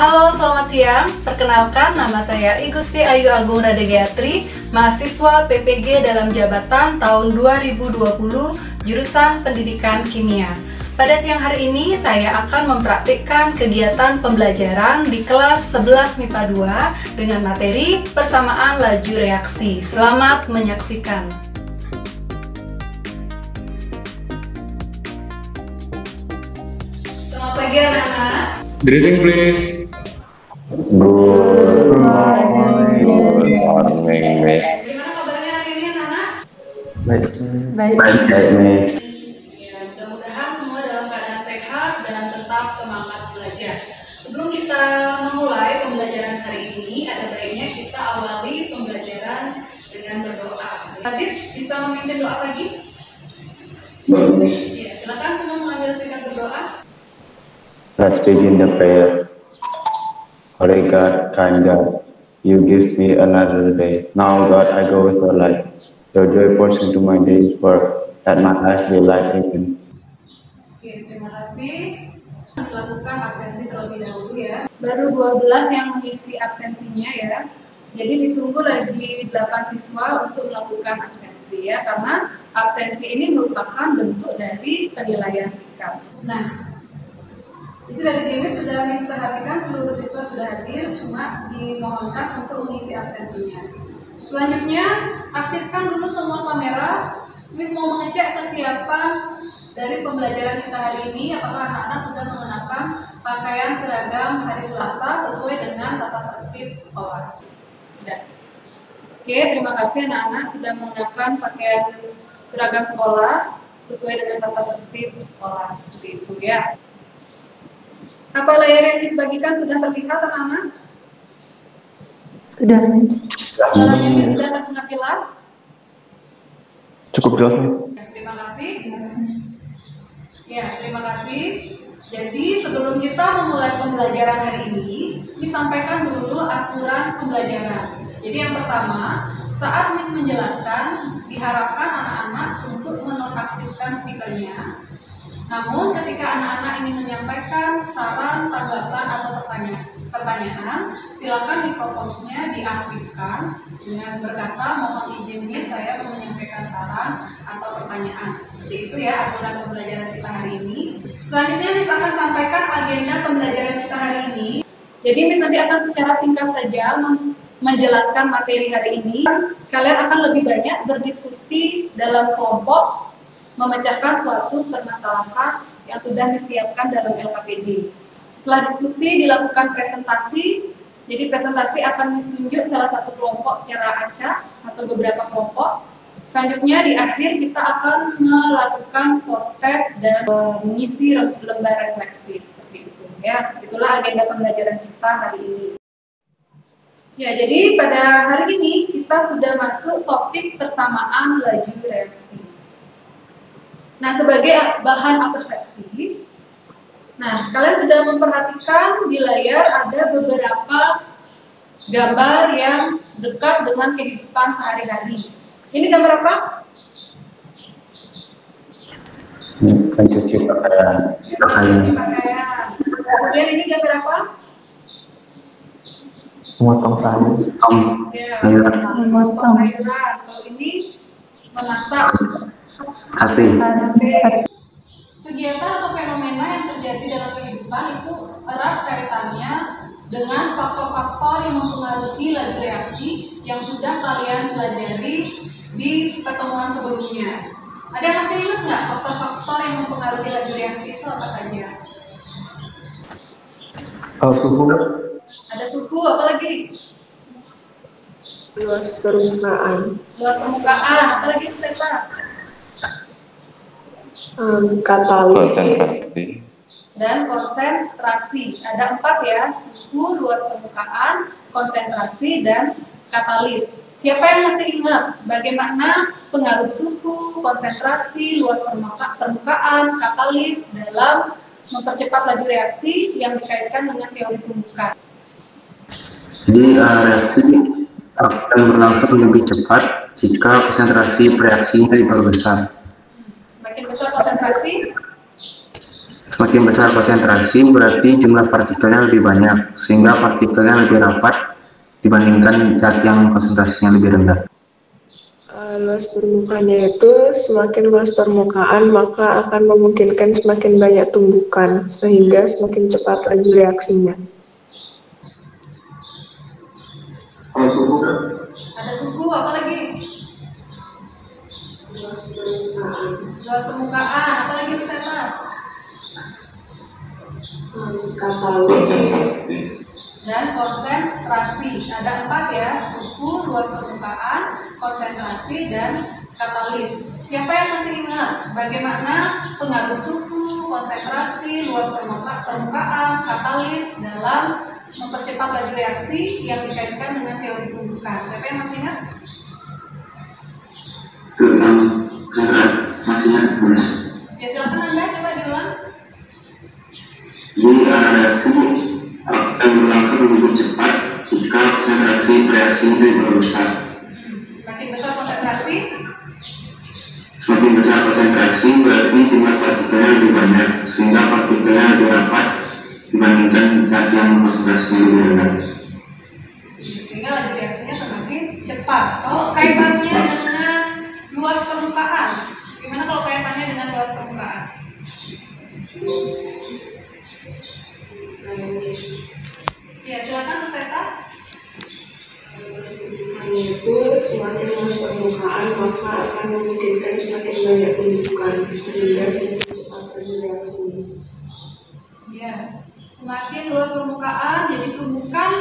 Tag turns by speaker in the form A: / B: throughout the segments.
A: Halo, selamat siang. Perkenalkan, nama saya Igusti Ayu Agung Radegayatri, mahasiswa PPG dalam jabatan tahun 2020, jurusan Pendidikan Kimia. Pada siang hari ini, saya akan mempraktikkan kegiatan pembelajaran di kelas 11 MIPA 2 dengan materi persamaan laju reaksi. Selamat menyaksikan. Selamat pagi anak-anak.
B: Greeting please.
C: Good morning.
A: Gimana kabarnya hari ini anak-anak?
C: Baik, Miss.
A: Ya, mudah-mudahan semua dalam keadaan sehat dan tetap semangat belajar. Sebelum kita memulai pembelajaran hari ini, ada baiknya kita awali pembelajaran dengan berdoa. Adit, bisa memimpin doa pagi? Ya, silakan semua mengambil sikat berdoa.
C: Let's begin the prayer. Holy God, kind God, you give me another day. Now, God, I go with your light. Your joy pours into my days work, that my life be light even.
A: Oke, terima kasih. Kita lakukan absensi terlebih dahulu ya. Baru 12 yang mengisi absensinya ya. Jadi ditunggu lagi 8 siswa untuk melakukan absensi ya, karena absensi ini merupakan bentuk dari penilaian sikap. Nah, jadi dari game sudah Miss perhatikan seluruh siswa sudah hadir, cuma dimohonkan untuk mengisi absensinya. Selanjutnya, aktifkan dulu semua kamera. Miss mau mengecek kesiapan dari pembelajaran kita hari ini, apakah anak-anak sudah mengenakan pakaian seragam hari Selasa sesuai dengan tata tertib sekolah. Sudah. Oke, terima kasih anak-anak sudah mengenakan pakaian seragam sekolah sesuai dengan tata tertib sekolah, seperti itu ya. Apa layar yang dibagikan sudah terlihat anak-anak?
D: Sudah, Miss.
A: Suaranya Miss sudah terdengar jelas?
B: Cukup jelas, Miss.
A: Terima kasih. Ya, terima kasih. Jadi sebelum kita memulai pembelajaran hari ini, disampaikan dulu aturan pembelajaran. Jadi yang pertama, saat Miss menjelaskan, diharapkan anak-anak untuk menonaktifkan speakernya. Namun ketika anak-anak ingin menyampaikan saran, tanggapan, atau pertanyaan, silakan mikrofonnya diaktifkan dengan berkata, mohon izin Miss, saya mau menyampaikan saran atau pertanyaan. Seperti itu ya aturan pembelajaran kita hari ini. Selanjutnya Miss akan sampaikan agenda pembelajaran kita hari ini. Jadi Miss nanti akan secara singkat saja menjelaskan materi hari ini. Kalian akan lebih banyak berdiskusi dalam kelompok, memecahkan suatu permasalahan yang sudah disiapkan dalam LKPD. Setelah diskusi dilakukan presentasi, jadi presentasi akan ditunjuk salah satu kelompok secara acak atau beberapa kelompok. Selanjutnya di akhir kita akan melakukan post test dan mengisi lembar refleksi seperti itu ya. Itulah agenda pembelajaran kita hari ini. Ya, jadi pada hari ini kita sudah masuk topik persamaan laju reaksi. Nah, sebagai bahan apersepsi, nah kalian sudah memperhatikan di layar ada beberapa gambar yang dekat dengan kehidupan sehari-hari. Ini gambar apa?
C: Mencuci pakaian.
A: Mencuci pakaian. Kemudian ini gambar apa?
C: Memotong sayur.
A: Ya, memotong sayuran. Kalau ini memasak.
C: Sate.
A: Kegiatan atau fenomena yang terjadi dalam kehidupan itu erat kaitannya dengan faktor-faktor yang mempengaruhi laju reaksi yang sudah kalian pelajari di pertemuan sebelumnya. Ada yang masih ingat nggak faktor-faktor yang mempengaruhi laju reaksi itu apa saja?
C: Suhu.
A: Ada suhu, apa lagi?
D: Luas permukaan.
A: Luas permukaan, apa lagi bisa Pak?
D: Katalis.
B: Konsentrasi.
A: Dan konsentrasi. Ada 4 ya, suhu, luas permukaan, konsentrasi, dan katalis. Siapa yang masih ingat bagaimana pengaruh suhu, konsentrasi, luas permukaan, katalis dalam mempercepat laju reaksi yang dikaitkan dengan teori tumbukan?
C: Jadi reaksi akan berlangsung lebih cepat jika konsentrasi reaksinya diperbesar.
A: Semakin besar konsentrasi,
C: Semakin besar konsentrasi berarti jumlah partikelnya lebih banyak, sehingga partikelnya lebih rapat dibandingkan zat yang konsentrasinya lebih rendah.
D: Luas permukaannya itu semakin luas permukaan maka akan memungkinkan semakin banyak tumbukan sehingga semakin cepat laju reaksinya.
A: Ada suhu apa lagi? Luas permukaan apa lagi Seta?
D: Katalis
A: Dan konsentrasi. Ada 4 ya, suhu, luas permukaan, konsentrasi, dan katalis. Siapa yang masih ingat bagaimana pengaruh suhu, konsentrasi, luas permukaan, katalis dalam mempercepat laju reaksi yang dikaitkan dengan teori tumbukan? Siapa yang masih ingat?
C: Masih ingat, Mas?
A: Ya silakan Anda coba diulang.
C: Jadi reaksi akan berlangsung lebih cepat jika konsentrasi reaksi lebih besar.
A: Semakin besar konsentrasi,
C: Semakin besar konsentrasi berarti jumlah partikelnya lebih banyak, sehingga partikelnya lebih rapat dibandingkan zat yang konsentrasinya lebih rendah.
A: sehingga laju reaksinya semakin cepat. Kalau kaitannya dengan luas permukaan, gimana kalau kaitannya dengan luas permukaan? Ya silakan Mas Seta.
D: itu semakin luas permukaan maka akan memungkinkan semakin banyak tumbukan sehingga semakin cepat laju reaksinya.
A: Ya, semakin luas permukaan, jadi tumbukan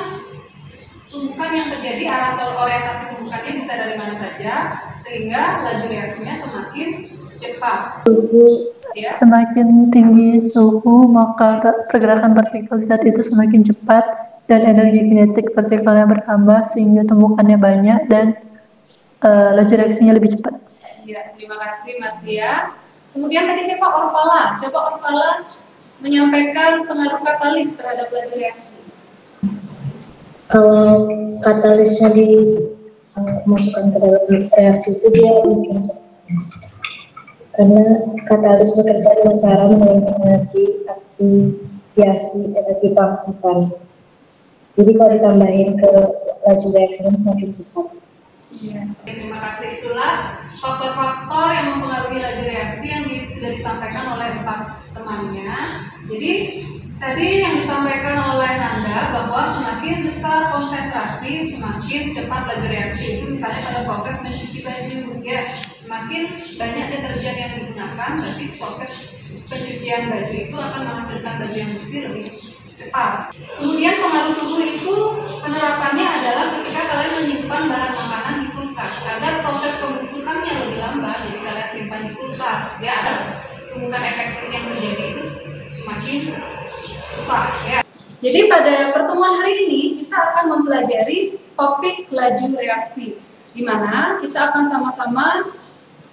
A: yang terjadi arah orientasi tumbukannya bisa dari mana saja, sehingga laju reaksinya semakin cepat. Ya.
E: Semakin tinggi suhu, maka pergerakan partikel zat itu semakin cepat dan energi kinetik partikelnya bertambah sehingga tumbukannya banyak dan laju reaksinya lebih cepat.
A: Ya, terima kasih Mas ya. Kemudian tadi siapa? Orpala. Coba Orpala menyampaikan pengaruh katalis terhadap laju reaksi.
F: Kalau katalisnya dimasukkan ke dalam reaksi itu dia lebih cepat. Karena katalis bekerja dengan cara mengurangi energi aktivasi energi pangkapan. Jadi kalau ditambahin ke laju reaksinya semakin cepat.
A: Iya. Terima kasih. Itulah faktor-faktor yang mempengaruhi laju reaksi yang sudah disampaikan oleh 4 temannya. Jadi tadi yang disampaikan oleh Nanda bahwa semakin besar konsentrasi semakin cepat laju reaksi. Itu misalnya pada proses mencuci baju ya. Semakin banyak deterjen yang digunakan, berarti proses pencucian baju itu akan menghasilkan baju yang bersih lebih cepat. Kemudian pengaruh suhu itu penerapannya adalah ketika kalian menyimpan bahan makanan di kulkas agar proses pembusukannya lebih lambat. Jadi kalian simpan di kulkas, ya ada tumbukan efektif yang terjadi itu semakin susah. Ya. Jadi pada pertemuan hari ini kita akan mempelajari topik laju reaksi, di mana kita akan sama-sama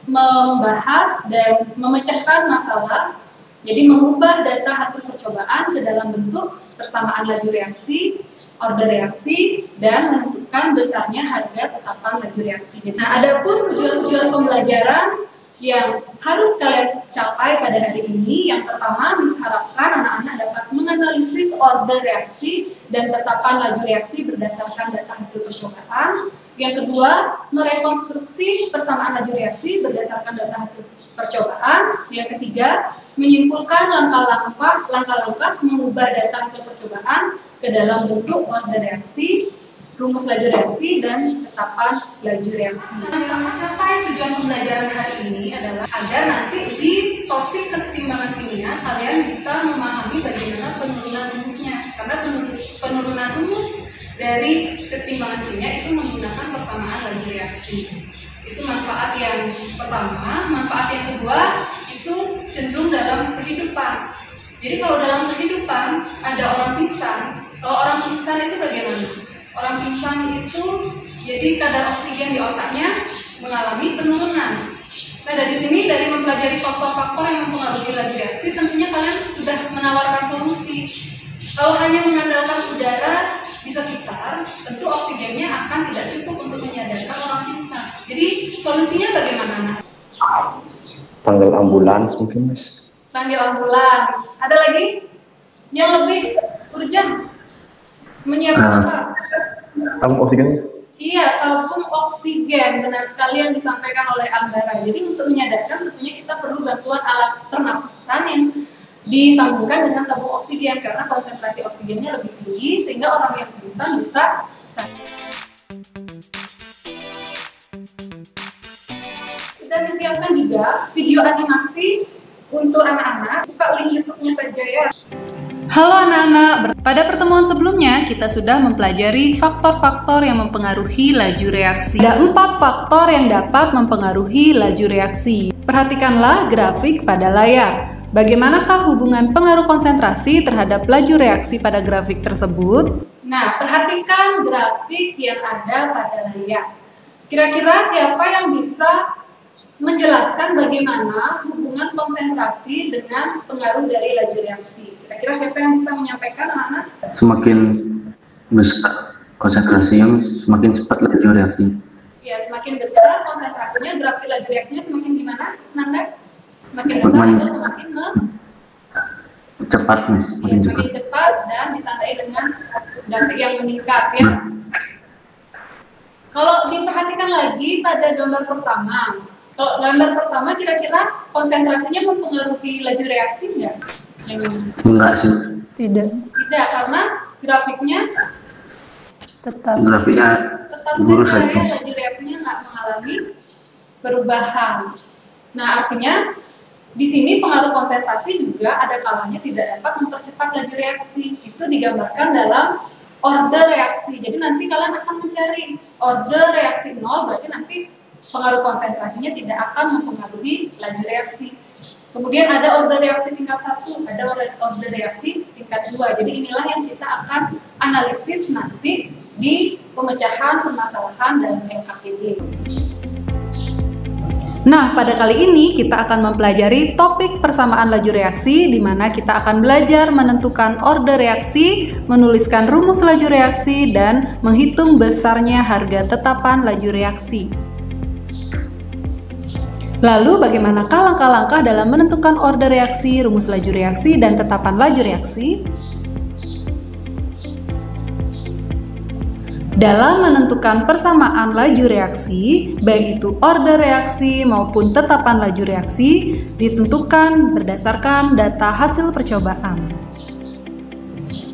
A: membahas dan memecahkan masalah, jadi mengubah data hasil percobaan ke dalam bentuk persamaan laju reaksi, order reaksi, dan menentukan besarnya harga tetapan laju reaksi. Nah, adapun tujuan-tujuan pembelajaran yang harus kalian capai pada hari ini, yang pertama, harapkan anak-anak dapat menganalisis order reaksi dan tetapan laju reaksi berdasarkan data hasil percobaan. Yang kedua, merekonstruksi persamaan laju reaksi berdasarkan data hasil percobaan. Yang ketiga, menyimpulkan langkah-langkah mengubah data hasil percobaan ke dalam bentuk order reaksi, rumus laju reaksi, dan tetapan laju reaksi. Yang mencapai tujuan pembelajaran hari ini adalah agar nanti di topik kesetimbangan kimia kalian bisa memahami bagaimana penurunan rumusnya. Karena penurunan rumus dari kesetimbangan kimia itu menggunakan persamaan laju reaksi. Itu manfaat yang pertama. Manfaat yang kedua itu cenderung dalam kehidupan. Jadi kalau dalam kehidupan ada orang pingsan, kalau orang pingsan itu bagaimana? Orang pingsan itu jadi kadar oksigen di otaknya mengalami penurunan. Nah dari sini, dari mempelajari faktor-faktor yang mempengaruhi laju reaksi, tentunya kalian sudah menawarkan solusi. Kalau hanya mengandalkan udara di sekitar, tentu oksigennya akan tidak cukup untuk menyadarkan orang pingsan. Jadi solusinya bagaimana?
C: Panggil ambulans mungkin, Mas.
A: Panggil ambulans. Ada lagi yang lebih urgent? Menyiapkan apa?
B: Tabung oksigen, Miss.
A: Iya, tabung oksigen, benar sekali yang disampaikan oleh Anggara. Jadi untuk menyadarkan tentunya kita perlu bantuan alat pernapasan yang disambungkan dengan tabung oksigen karena konsentrasi oksigennya lebih tinggi sehingga orang yang pingsan bisa Kita disiapkan juga video animasi untuk anak-anak. Buka link YouTube-nya saja ya.
G: Halo anak-anak, pada pertemuan sebelumnya kita sudah mempelajari faktor-faktor yang mempengaruhi laju reaksi. Ada 4 faktor yang dapat mempengaruhi laju reaksi. Perhatikanlah grafik pada layar. Bagaimanakah hubungan pengaruh konsentrasi terhadap laju reaksi pada grafik tersebut?
A: Nah, perhatikan grafik yang ada pada layar. Kira-kira siapa yang bisa menjelaskan bagaimana hubungan konsentrasi dengan pengaruh dari laju reaksi? Kira-kira siapa yang bisa menyampaikan, anak-anak?
C: Semakin besar konsentrasi yang semakin cepat laju reaksi.
A: Ya, semakin besar konsentrasinya, grafik laju reaksinya semakin gimana, Nanda? Semakin besar atau semakin
C: cepat, Miss.
A: Ya, semakin cepat dan ditandai dengan grafik yang meningkat ya. Kalau diperhatikan lagi pada gambar pertama, kalau gambar pertama kira-kira konsentrasinya mempengaruhi laju reaksi enggak?
C: Enggak sih.
E: Tidak.
A: Tidak, karena grafiknya
E: Tetap.
C: Grafiknya
A: tetap
C: lurus
A: saja
C: saja.
A: ya, laju reaksinya nggak mengalami perubahan. Nah, artinya di sini pengaruh konsentrasi juga ada kalanya tidak dapat mempercepat laju reaksi. Itu digambarkan dalam order reaksi. Jadi nanti kalian akan mencari order reaksi 0, berarti nanti pengaruh konsentrasinya tidak akan mempengaruhi laju reaksi. Kemudian ada order reaksi tingkat 1, ada order reaksi tingkat 2. Jadi inilah yang kita akan analisis nanti di pemecahan permasalahan dalam LKPD.
G: Nah, pada kali ini kita akan mempelajari topik persamaan laju reaksi di mana kita akan belajar menentukan order reaksi, menuliskan rumus laju reaksi, dan menghitung besarnya harga tetapan laju reaksi. Lalu, bagaimanakah langkah-langkah dalam menentukan order reaksi, rumus laju reaksi, dan tetapan laju reaksi? Dalam menentukan persamaan laju reaksi, baik itu order reaksi maupun tetapan laju reaksi, ditentukan berdasarkan data hasil percobaan.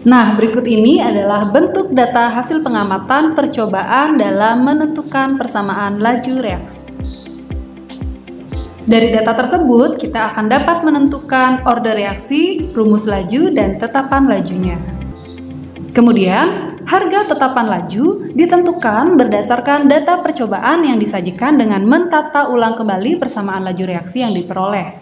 G: Nah, berikut ini adalah bentuk data hasil pengamatan percobaan dalam menentukan persamaan laju reaksi. Dari data tersebut, kita akan dapat menentukan order reaksi, rumus laju, dan tetapan lajunya. Kemudian, harga tetapan laju ditentukan berdasarkan data percobaan yang disajikan dengan mentata ulang kembali persamaan laju reaksi yang diperoleh.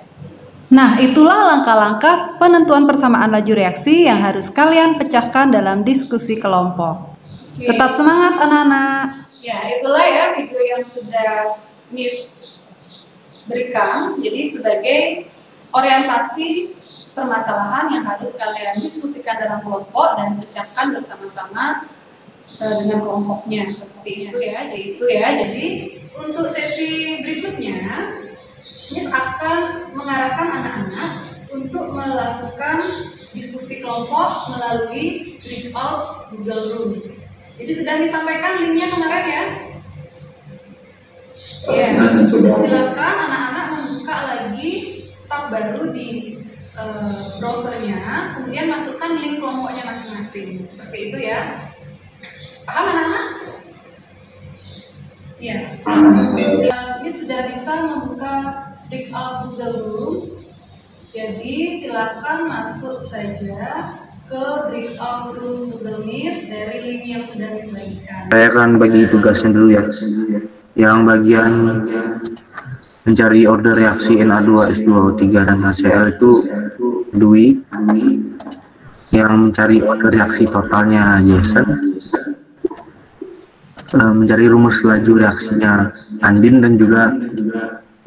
G: Nah, itulah langkah-langkah penentuan persamaan laju reaksi yang harus kalian pecahkan dalam diskusi kelompok. Tetap semangat anak-anak!
A: Ya, itulah ya video yang sudah Miss berikan. Jadi sebagai orientasi permasalahan yang harus kalian diskusikan dalam kelompok dan pecahkan bersama-sama dengan kelompoknya seperti itu ya. Jadi untuk sesi berikutnya Miss akan mengarahkan anak-anak untuk melakukan diskusi kelompok melalui breakout Google Rooms. Jadi sudah disampaikan linknya kemarin ya. Ya, silakan anak-anak membuka lagi tab baru di browsernya, kemudian masukkan link kelompoknya masing-masing. Seperti itu ya. Paham anak-anak? Ya. Ini sudah bisa membuka breakout Google Room. Jadi silakan masuk saja ke breakout rooms Google Meet dari link yang sudah diselenggarakan.
C: Saya akan bagi tugasnya dulu ya. Yang bagian mencari order reaksi Na2, S2O3 dan HCl itu Dwi. Yang mencari order reaksi totalnya Jason. Mencari rumus laju reaksinya Andin, dan juga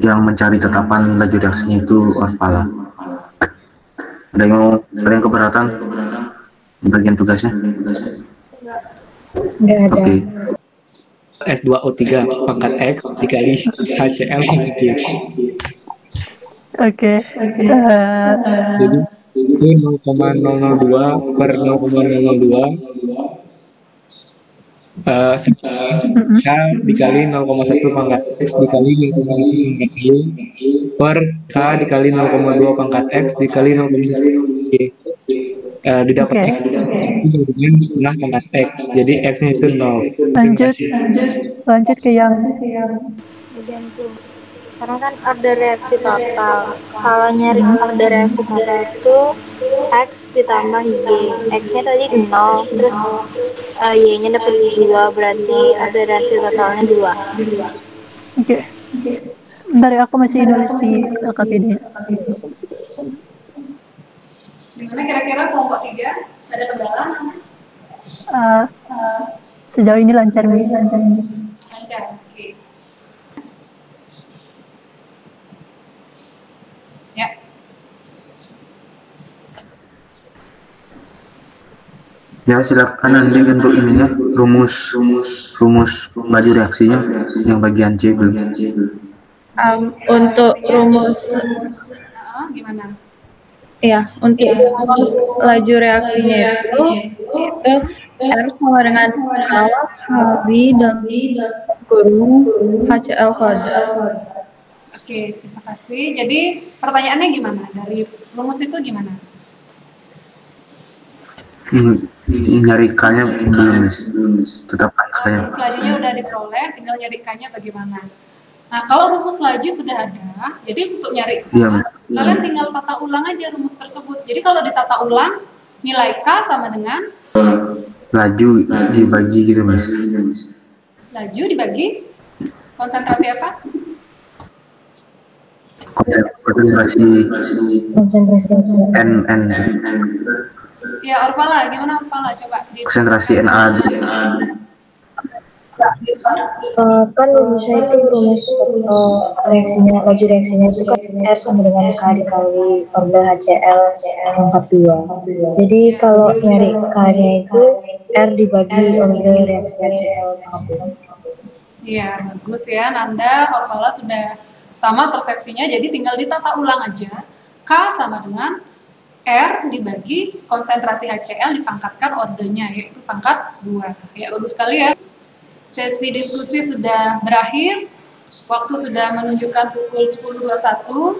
C: yang mencari tetapan laju reaksinya itu Orvala. Ada yang keberatan bagian tugasnya?
F: Nggak ada.
C: Oke.
B: S2O3 pangkat X dikali HCl kuadrat.
E: Oke.
H: Jadi itu 0,002 per 0,002 K dikali 0,1 pangkat X dikali 0,1 pangkat Y per K dikali 0,2 pangkat X dikali 0,1 Y. Didapatkan satu sama dengan setengah pangkat X. Jadi X-nya itu 0.
E: Lanjut ke yang
I: Bagian tuh. Karena kan order reaksi total. Kalau nyari order reaksi total itu X ditambah Y. X-nya tadi 0, terus Y-nya dapat 2, berarti order reaksi totalnya 2.
E: Oke. Bentar ya, aku masih nulis di LKPD.
A: Gimana kira-kira kelompok 3? Ada kendala?
E: Sejauh ini lancar, Miss.
A: Lancar, oke. Ya.
J: Ya, silakan nanti untuk ininya rumus laju reaksinya yang bagian C belum.
D: Untuk rumus
A: Gimana?
D: ya, untuk rumus laju reaksinya itu R sama dengan K kali dan kurung HCl kuadrat.
A: Oke, terima kasih. Jadi pertanyaannya gimana? Dari rumus itu gimana?
J: Nyari K-nya belum, tetap saya.
A: Rumus lajunya udah diperoleh, tinggal nyari K-nya bagaimana. Nah, kalau rumus laju sudah ada, jadi untuk nyari K, kalian tinggal tata ulang aja rumus tersebut. Jadi kalau ditata ulang, nilai K sama dengan
J: laju dibagi gitu, Mas.
A: Laju dibagi konsentrasi apa?
J: Konsentrasi N.
A: Ya, Orpala, gimana Orpala? Coba
J: konsentrasi Na.
F: Kan rumusnya itu rumus reaksinya, laju reaksinya itu kan R sama dengan K dikali order HCl pangkat 2. Jadi kalau nyari K-nya itu R dibagi order reaksi HCl pangkat 2.
A: Iya, bagus ya. Nanda, Orpala sudah sama persepsinya, jadi tinggal ditata ulang aja. K sama dengan R dibagi konsentrasi HCl dipangkatkan ordernya, yaitu pangkat 2. Ya, bagus sekali ya. Sesi diskusi sudah berakhir, waktu sudah menunjukkan pukul 10.21.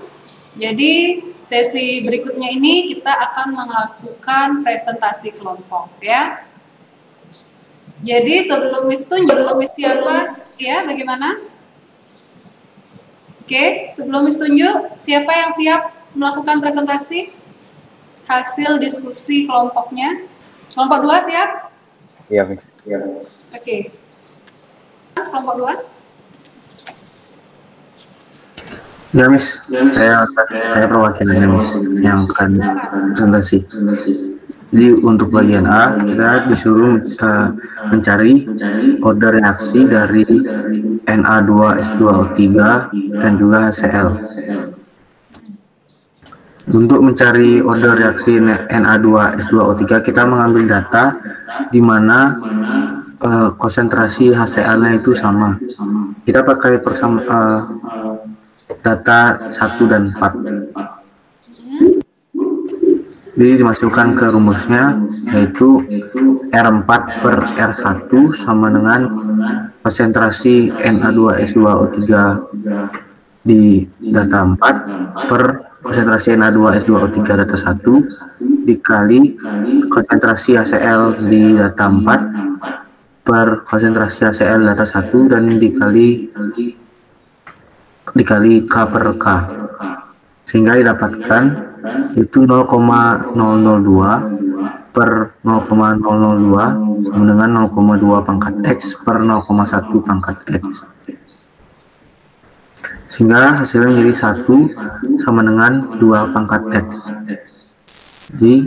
A: Jadi sesi berikutnya ini kita akan melakukan presentasi kelompok ya. Jadi sebelum Miss tunjuk siapa ya, bagaimana? Oke, sebelum Miss tunjuk, siapa yang siap melakukan presentasi hasil diskusi kelompoknya? Kelompok 2 siap?
B: Iya, Miss.
A: Oke. Kelompok 2?
J: Ya, Miss. Saya perwakilannya, Miss, yang akan presentasi. Jadi untuk bagian A, kita disuruh mencari order reaksi dari Na2S2O3 dan juga HCl. Untuk mencari order reaksi Na2S2O3, kita mengambil data di mana konsentrasi HCl-nya itu sama. Kita pakai data 1 dan 4. Jadi dimasukkan ke rumusnya, yaitu R4 per R1 sama dengan konsentrasi Na2S2O3 di data 4 per konsentrasi Na2S2O3 data 1 dikali konsentrasi HCl di data 4 per konsentrasi HCl data 1 dan dikali K per K, sehingga didapatkan itu 0,002 per 0,002 sama dengan 0,2 pangkat X per 0,1 pangkat X, sehingga hasilnya menjadi 1 sama dengan 2 pangkat X. Jadi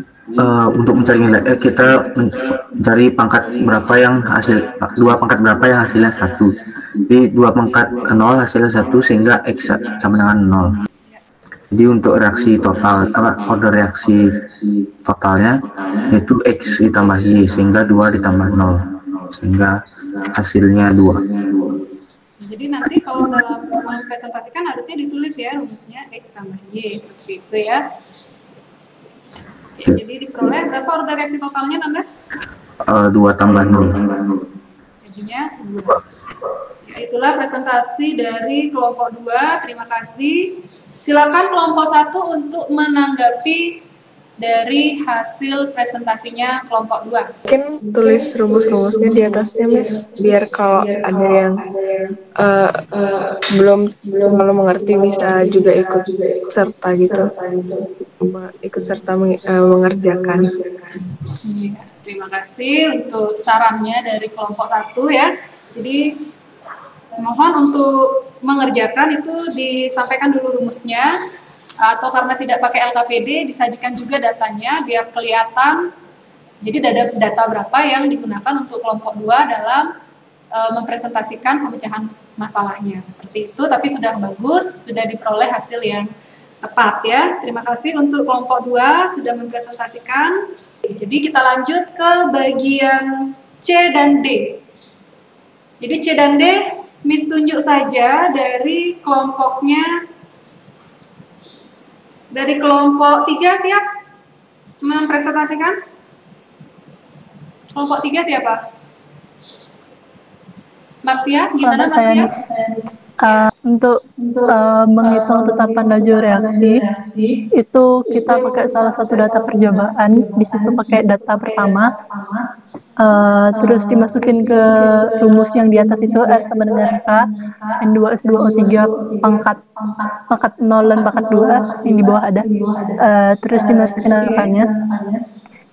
J: untuk mencari nilai kita mencari pangkat berapa yang dua pangkat berapa yang hasilnya 1. Jadi 2 pangkat 0 hasilnya 1, sehingga X sama dengan 0. Jadi untuk reaksi total, order reaksi totalnya yaitu X ditambah Y, sehingga 2 ditambah 0, sehingga hasilnya 2.
A: Jadi nanti kalau dalam
G: mempresentasikan harusnya ditulis ya rumusnya X tambah Y, seperti itu ya. Ya, jadi diperoleh berapa order reaksi totalnya Nanda?
J: 2 tambah 0.
G: Jadinya 2. Ya, itulah presentasi dari kelompok 2. Terima kasih. Silakan kelompok 1 untuk menanggapi dari hasil presentasinya kelompok 2.
D: Mungkin tulis rumus-rumusnya di atasnya, Miss, biar kalau ada yang belum terlalu mengerti bisa juga ikut serta gitu, ikut serta mengerjakan.
G: Ya, terima kasih untuk sarannya dari kelompok 1 ya. Jadi mohon untuk mengerjakan itu disampaikan dulu rumusnya, atau karena tidak pakai LKPD disajikan juga datanya biar kelihatan. Jadi data berapa yang digunakan untuk kelompok 2 dalam mempresentasikan pemecahan masalahnya, seperti itu. Tapi sudah bagus, sudah diperoleh hasil yang tepat ya. Terima kasih untuk kelompok 2 sudah mempresentasikan. Jadi kita lanjut ke bagian C dan D. Jadi C dan D Miss tunjuk saja dari kelompoknya. Dari kelompok 3 siap mempresentasikan? Kelompok 3 siapa? Marsia, gimana Marsia?
E: Untuk menghitung tetapan laju reaksi itu kita pakai salah satu data percobaan. Di situ pakai data pertama, terus dimasukin ke rumus yang di atas itu R sama dengan K N2S2O3 pangkat 0 dan pangkat 2 yang di bawah ada, terus dimasukin angkanya.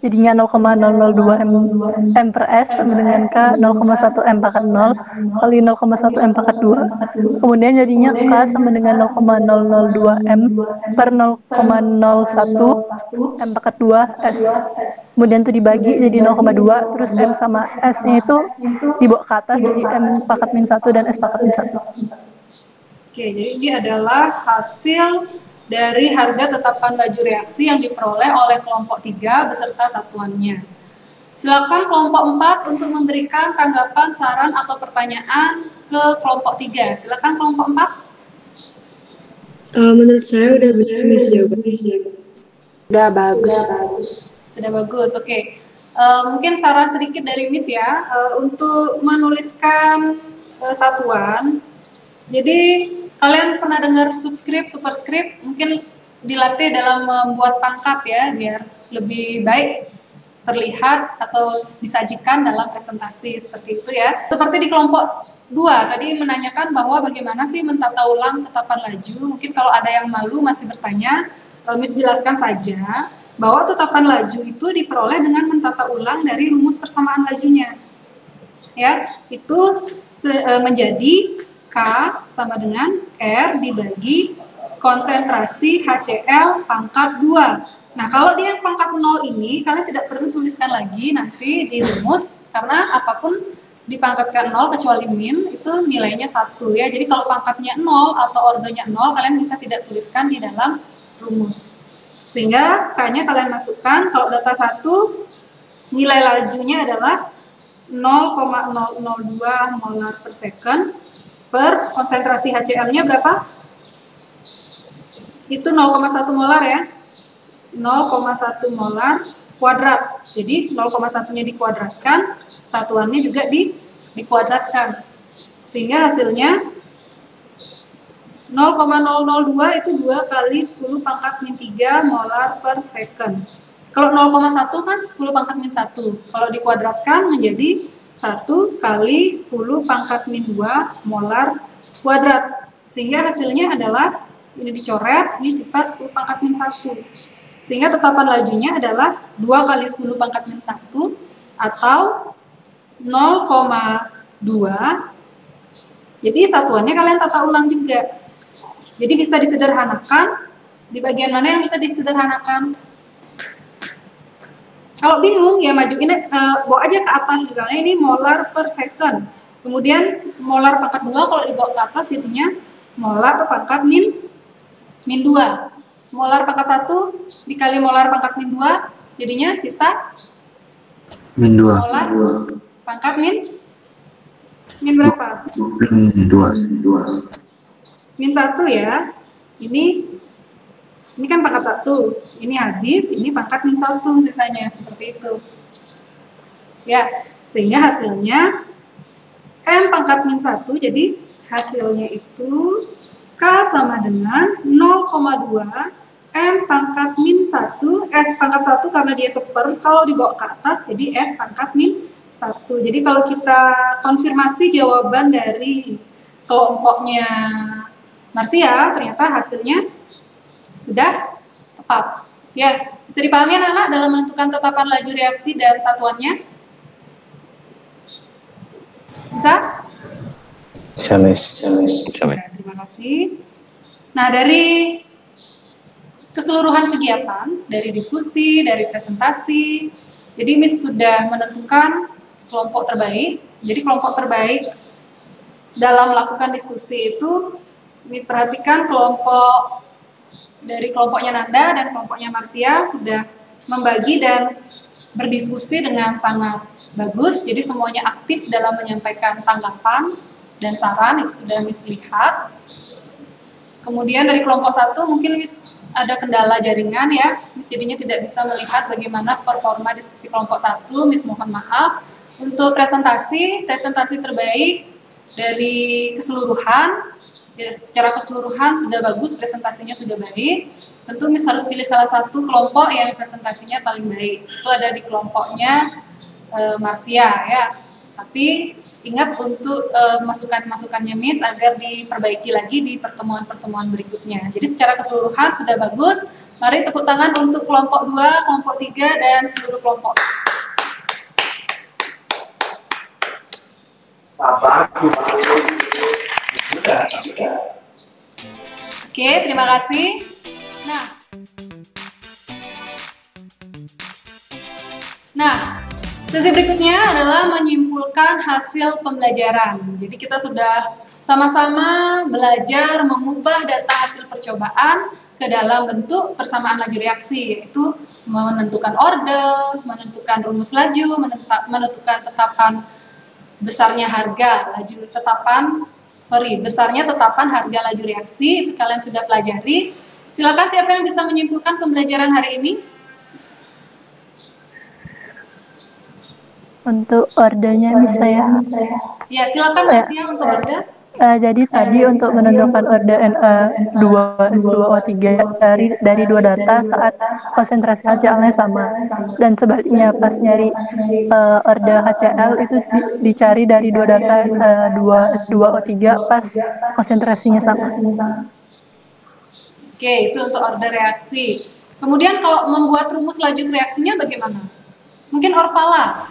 E: Jadinya 0,002 M per S sama dengan K 0,1 M pangkat 0 kali 0,1 M pangkat 2. Kemudian jadinya K sama dengan 0,002 M per 0,01 M pangkat 2 S. Kemudian itu dibagi jadi 0,2, terus M sama S-nya itu dibawa ke atas jadi M pangkat min 1 dan S pangkat min 1.
G: Oke, jadi ini adalah hasil dari harga tetapan laju reaksi yang diperoleh oleh kelompok 3 beserta satuannya. Silakan kelompok 4 untuk memberikan tanggapan, saran, atau pertanyaan ke kelompok 3. Silakan kelompok 4.
D: Menurut saya udah benar jawabannya. Udah bagus.
G: Sudah bagus, oke. Mungkin saran sedikit dari Miss ya, untuk menuliskan satuan. Jadi kalian pernah dengar subscript, superscript, mungkin dilatih dalam membuat pangkat ya, biar lebih baik terlihat atau disajikan dalam presentasi seperti itu ya. Seperti di kelompok 2 tadi menanyakan bahwa bagaimana sih mentata ulang tetapan laju. Mungkin kalau ada yang malu masih bertanya, Miss jelaskan saja bahwa tetapan laju itu diperoleh dengan mentata ulang dari rumus persamaan lajunya. Ya, itu menjadi K sama dengan R dibagi konsentrasi HCl pangkat 2. Nah, kalau dia pangkat 0 ini, kalian tidak perlu tuliskan lagi nanti di rumus, karena apapun dipangkatkan 0 kecuali min, itu nilainya 1 ya. Jadi kalau pangkatnya 0 atau ordonya 0, kalian bisa tidak tuliskan di dalam rumus. Sehingga K-nya kalian masukkan, kalau data 1, nilai lajunya adalah 0,002 molar per second, per konsentrasi HCl-nya berapa? Itu 0,1 molar ya. 0,1 molar kuadrat. Jadi 0,1-nya dikuadratkan, satuannya juga dikuadratkan. Sehingga hasilnya 0,002 itu 2 kali 10 pangkat min 3 molar per second. Kalau 0,1 kan 10 pangkat min 1. Kalau dikuadratkan menjadi 1 kali 10 pangkat min 2 molar kuadrat. Sehingga hasilnya adalah, ini dicoret, ini sisa 10 pangkat min 1. Sehingga tetapan lajunya adalah 2 kali 10 pangkat min 1 atau 0,2. Jadi satuannya kalian tata ulang juga. Jadi bisa disederhanakan. Di bagian mana yang bisa disederhanakan? Kalau bingung ya majuin, bawa aja ke atas, misalnya ini molar per second. Kemudian molar pangkat 2 kalau dibawa ke atas jadinya molar pangkat min 2. Molar pangkat 1 dikali molar pangkat min 2 jadinya sisa
J: min 2.
G: Molar pangkat min berapa?
J: Min 2.
A: min 1 ya. Ini kan pangkat 1, ini habis, ini pangkat min 1 sisanya, seperti itu. Ya, sehingga hasilnya M pangkat min 1, jadi hasilnya itu K sama dengan 0,2 M pangkat min 1, S pangkat 1 karena dia seper, kalau dibawa ke atas jadi S pangkat min 1. Jadi kalau kita konfirmasi jawaban dari kelompoknya Marsia, ternyata hasilnya sudah tepat. Ya, bisa dipahami anak-anak dalam menentukan tetapan laju reaksi dan satuannya? Bisa?
C: Bisa, Miss.
A: Ya, terima kasih. Nah, dari keseluruhan kegiatan, dari diskusi, dari presentasi, jadi Miss sudah menentukan kelompok terbaik. Jadi kelompok terbaik dalam melakukan diskusi itu, Miss perhatikan dari kelompoknya Nanda dan kelompoknya Marsia sudah membagi dan berdiskusi dengan sangat bagus. Jadi semuanya aktif dalam menyampaikan tanggapan dan saran, itu sudah Miss lihat. Kemudian dari kelompok 1 mungkin Miss ada kendala jaringan ya, Miss jadinya tidak bisa melihat bagaimana performa diskusi kelompok 1, Miss mohon maaf. Untuk presentasi terbaik dari keseluruhan, ya, secara keseluruhan sudah bagus, presentasinya sudah baik. Tentu Miss harus pilih salah satu kelompok yang presentasinya paling baik. Itu ada di kelompoknya Marsia ya. Tapi ingat untuk masukan-masukannya Miss agar diperbaiki lagi di pertemuan-pertemuan berikutnya. Jadi secara keseluruhan sudah bagus. Mari tepuk tangan untuk kelompok 2, kelompok 3, dan seluruh kelompok. Oke, terima kasih. Nah, sesi berikutnya adalah menyimpulkan hasil pembelajaran. Jadi kita sudah sama-sama belajar mengubah data hasil percobaan ke dalam bentuk persamaan laju reaksi, yaitu menentukan order, menentukan rumus laju, menentukan tetapan besarnya tetapan harga laju reaksi. Itu kalian sudah pelajari. Silakan, siapa yang bisa menyimpulkan pembelajaran hari ini?
E: Untuk ordernya bisa ya?
A: Ya, silakan Marsia untuk order.
E: Jadi tadi untuk menentukan order Na2S2O3 cari dari dua data saat konsentrasi HCl-nya sama, dan sebaliknya pas nyari order HCl itu dicari dari dua data Na2S2O3 pas konsentrasinya sama.
A: Oke, itu untuk order reaksi. Kemudian kalau membuat rumus laju reaksinya bagaimana? Mungkin Orvala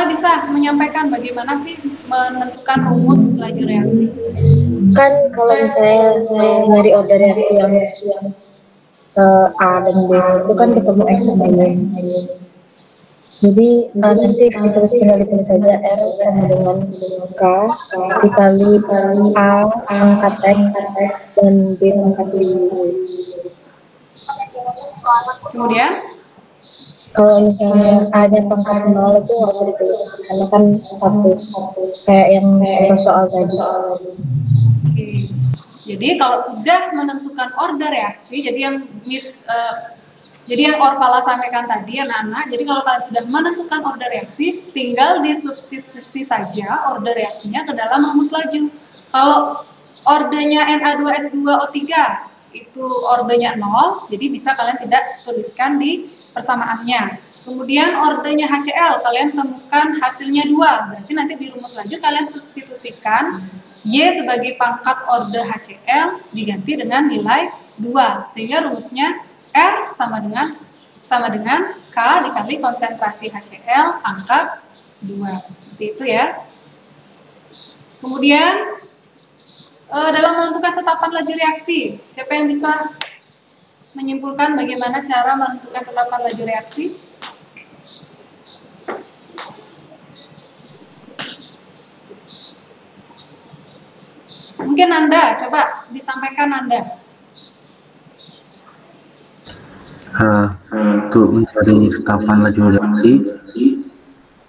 A: bisa menyampaikan bagaimana sih menentukan rumus laju reaksi?
F: Kan kalau misalnya saya nyari order reaksi yang A dan B itu kan ketemu X sama Y. Jadi nanti tinggal ditulis saja R sama dengan K dikali A pangkat X dan B pangkat Y.
A: Kemudian?
F: Kalau misalnya A-nya pangkat 0 itu nggak usah ditulis karena kan satu kayak yang soal tadi.
A: Oke. Jadi kalau sudah menentukan order reaksi, jadi yang Orvala sampaikan tadi anak-anak, jadi kalau kalian sudah menentukan order reaksi, tinggal disubstitusi saja order reaksinya ke dalam rumus laju. Kalau ordernya Na2S2O3 itu ordernya 0, jadi bisa kalian tidak tuliskan di persamaannya. Kemudian ordernya HCl kalian temukan hasilnya 2, berarti nanti di rumus laju kalian substitusikan Y sebagai pangkat order HCl diganti dengan nilai 2, sehingga rumusnya R sama dengan K dikali konsentrasi HCl pangkat 2, seperti itu ya. Kemudian dalam menentukan tetapan laju reaksi, siapa yang bisa menyimpulkan bagaimana cara menentukan tetapan laju reaksi? Mungkin Anda, coba disampaikan Anda.
J: Untuk mencari tetapan laju reaksi,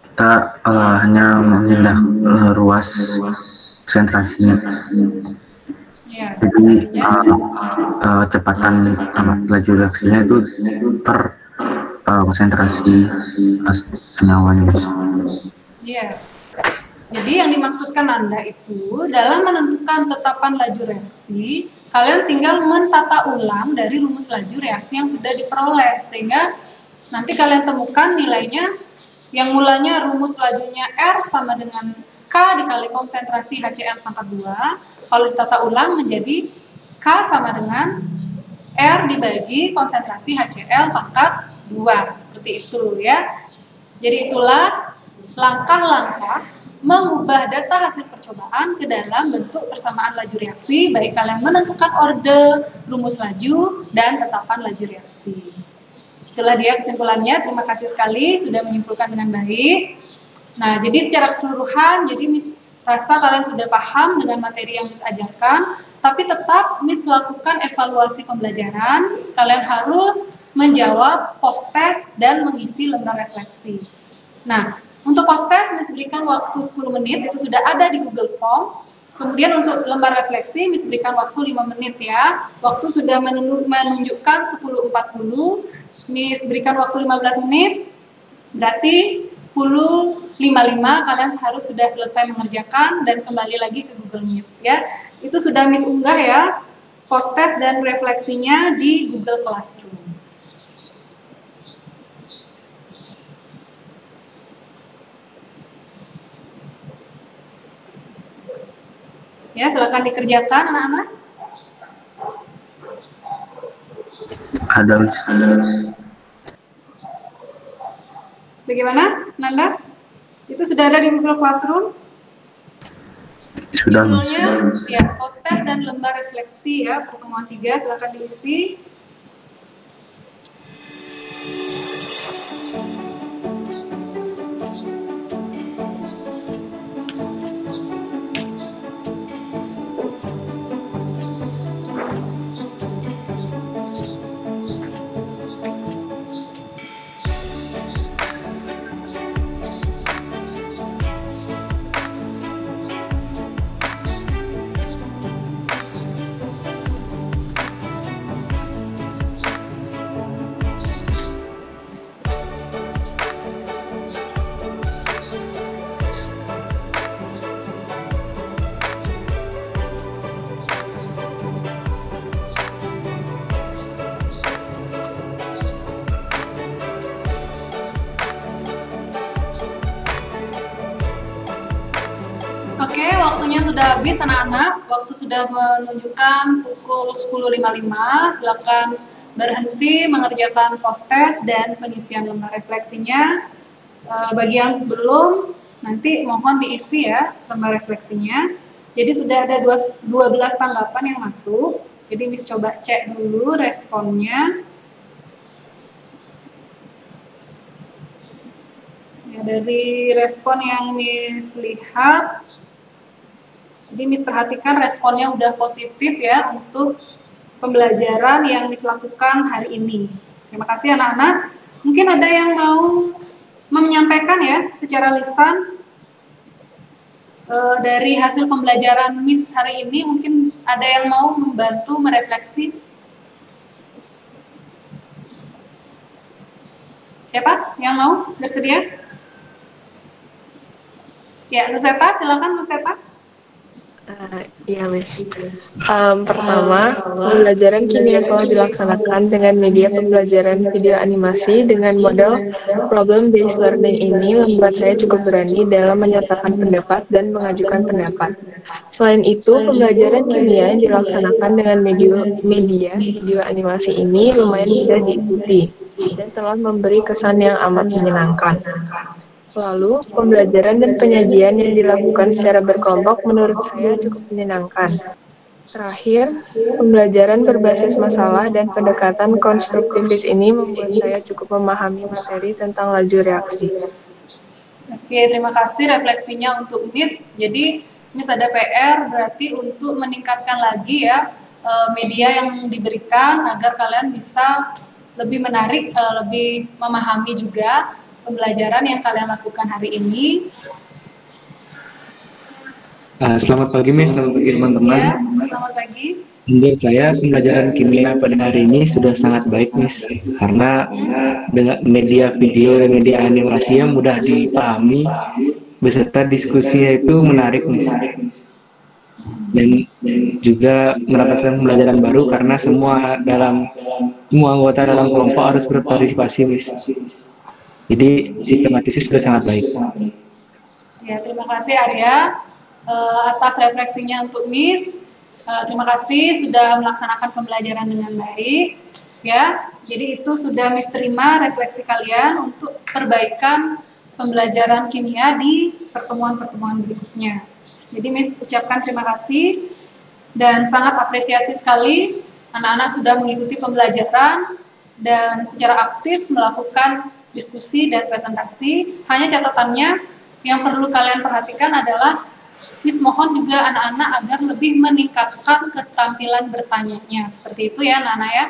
J: kita hanya memindah ruas konsentrasinya.
A: Ya,
J: Jadi
A: artinya
J: cepatan laju reaksinya itu per konsentrasi senyawanya, Miss.
A: iya. Jadi yang dimaksudkan Anda itu dalam menentukan tetapan laju reaksi, kalian tinggal mentata ulang dari rumus laju reaksi yang sudah diperoleh, sehingga nanti kalian temukan nilainya yang mulanya rumus lajunya R sama dengan K dikali konsentrasi HCl pangkat 2, kalau ditata ulang menjadi K sama dengan R dibagi konsentrasi HCl pangkat 2, seperti itu ya. Jadi itulah langkah-langkah mengubah data hasil percobaan ke dalam bentuk persamaan laju reaksi, baik kalian menentukan orde, rumus laju, dan tetapan laju reaksi. Itulah dia kesimpulannya. Terima kasih sekali sudah menyimpulkan dengan baik. Nah, jadi secara keseluruhan, jadi Miss rasa kalian sudah paham dengan materi yang Miss ajarkan, tapi tetap Miss lakukan evaluasi pembelajaran. Kalian harus menjawab post-test dan mengisi lembar refleksi. Nah, untuk post-test Miss berikan waktu 10 menit, itu sudah ada di Google Form. Kemudian untuk lembar refleksi Miss berikan waktu 5 menit ya. Waktu sudah menunjukkan 10.40, Miss berikan waktu 15 menit, berarti 10.55 kalian harus sudah selesai mengerjakan dan kembali lagi ke Google Meet ya. Itu sudah Miss unggah ya, post-test dan refleksinya di Google Classroom. Ya, silakan dikerjakan anak-anak.
J: Ada, Miss.
A: Bagaimana, Nanda? Itu sudah ada di Google Classroom?
J: Sudah, Miss.
A: Judulnya, ya, post-test dan lembar refleksi ya, pertemuan 3, silakan diisi. Oke, waktunya sudah habis anak-anak. Waktu sudah menunjukkan pukul 10.55. Silakan berhenti mengerjakan post-test dan pengisian lembar refleksinya. Bagi yang belum, nanti mohon diisi ya lembar refleksinya. Jadi sudah ada 12 tanggapan yang masuk. Jadi Miss coba cek dulu responnya. Ya, dari respon yang Miss lihat, jadi Miss perhatikan responnya udah positif ya untuk pembelajaran yang Miss lakukan hari ini. Terima kasih anak-anak. Mungkin ada yang mau menyampaikan ya secara lisan dari hasil pembelajaran Miss hari ini. Mungkin ada yang mau membantu merefleksi. Siapa yang mau bersedia? Ya, Luseta, silakan Luseta.
D: Iya, Miss. Pertama, pembelajaran kimia telah dilaksanakan dengan media pembelajaran video animasi dengan model problem-based learning ini membuat saya cukup berani dalam menyatakan pendapat dan mengajukan pendapat. Selain itu, pembelajaran kimia yang dilaksanakan dengan media video animasi ini lumayan mudah diikuti dan telah memberi kesan yang amat menyenangkan. Lalu, pembelajaran dan penyajian yang dilakukan secara berkelompok menurut saya cukup menyenangkan. Terakhir, pembelajaran berbasis masalah dan pendekatan konstruktivis ini membuat saya cukup memahami materi tentang laju reaksi.
A: Oke, terima kasih refleksinya untuk Miss. Jadi, Miss ada PR berarti untuk meningkatkan lagi ya media yang diberikan agar kalian bisa lebih menarik, lebih memahami juga pembelajaran yang kalian lakukan hari ini.
H: Selamat pagi Miss, selamat pagi teman-teman.
A: Ya, selamat pagi.
H: Menurut saya pembelajaran kimia pada hari ini sudah sangat baik Miss, karena dengan media video dan media animasi yang mudah dipahami beserta diskusinya itu menarik Miss. Dan juga mendapatkan pembelajaran baru karena semua anggota dalam kelompok harus berpartisipasi Miss. Jadi sistematisnya sudah sangat baik.
A: Ya, terima kasih Arya atas refleksinya untuk Miss. Terima kasih sudah melaksanakan pembelajaran dengan baik. Ya, jadi itu sudah Miss terima refleksi kalian untuk perbaikan pembelajaran kimia di pertemuan-pertemuan berikutnya. Jadi Miss ucapkan terima kasih dan sangat apresiasi sekali anak-anak sudah mengikuti pembelajaran dan secara aktif melakukan diskusi dan presentasi. Hanya catatannya yang perlu kalian perhatikan adalah Miss mohon juga anak-anak agar lebih meningkatkan keterampilan bertanyanya. Seperti itu ya anak-anak ya.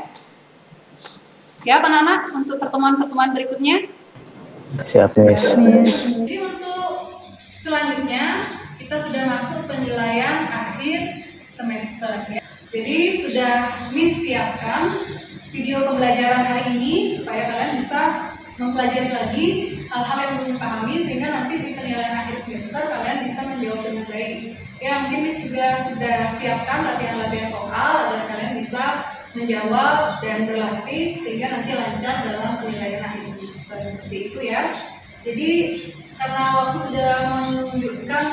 A: Siap anak-anak untuk pertemuan-pertemuan berikutnya?
C: Siap, Miss.
A: Jadi untuk selanjutnya kita sudah masuk penilaian akhir semester ya. Jadi sudah Miss siapkan video pembelajaran hari ini supaya kalian bisa mempelajari lagi hal-hal yang belum pahami sehingga nanti di penilaian akhir semester kalian bisa menjawab dengan baik. Ya mungkin Miss juga sudah siapkan latihan-latihan soal agar kalian bisa menjawab dan berlatih sehingga nanti lancar dalam penilaian akhir semester seperti itu ya. Jadi karena waktu sudah menunjukkan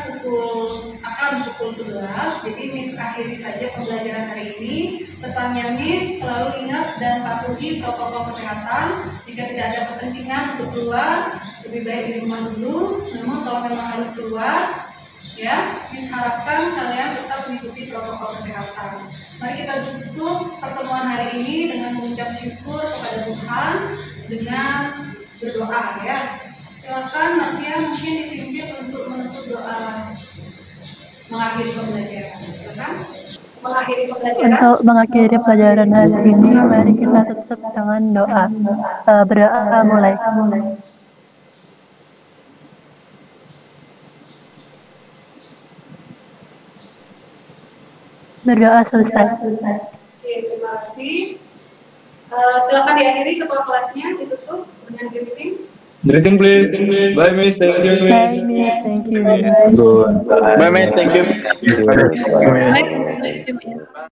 A: akan pukul 11, jadi Miss akhiri saja pembelajaran hari ini. Pesannya Miss selalu ingat dan patuhi protokol kesehatan. Jika tidak ada kepentingan untuk keluar, lebih baik di rumah dulu. Namun kalau memang harus keluar, ya Miss harapkan kalian tetap mengikuti protokol kesehatan. Mari kita tutup pertemuan hari ini dengan mengucap syukur kepada Tuhan dengan berdoa ya. Silakan Marsia mungkin dipimpin untuk menutup doa mengakhiri pembelajaran. Silakan mengakhiri pembelajaran.
E: Untuk mengakhiri pelajaran hari ini, mari kita tutup dengan doa. Berdoa mulai. Berdoa selesai.
A: Oke, terima kasih. Silakan diakhiri ketua kelasnya ditutup dengan greeting.
H: Greeting please. Bye Miss, thank you Miss.
E: Bye Miss, thank you Miss.
B: Bye, Miss. Thank you.
C: Bye.
A: Bye.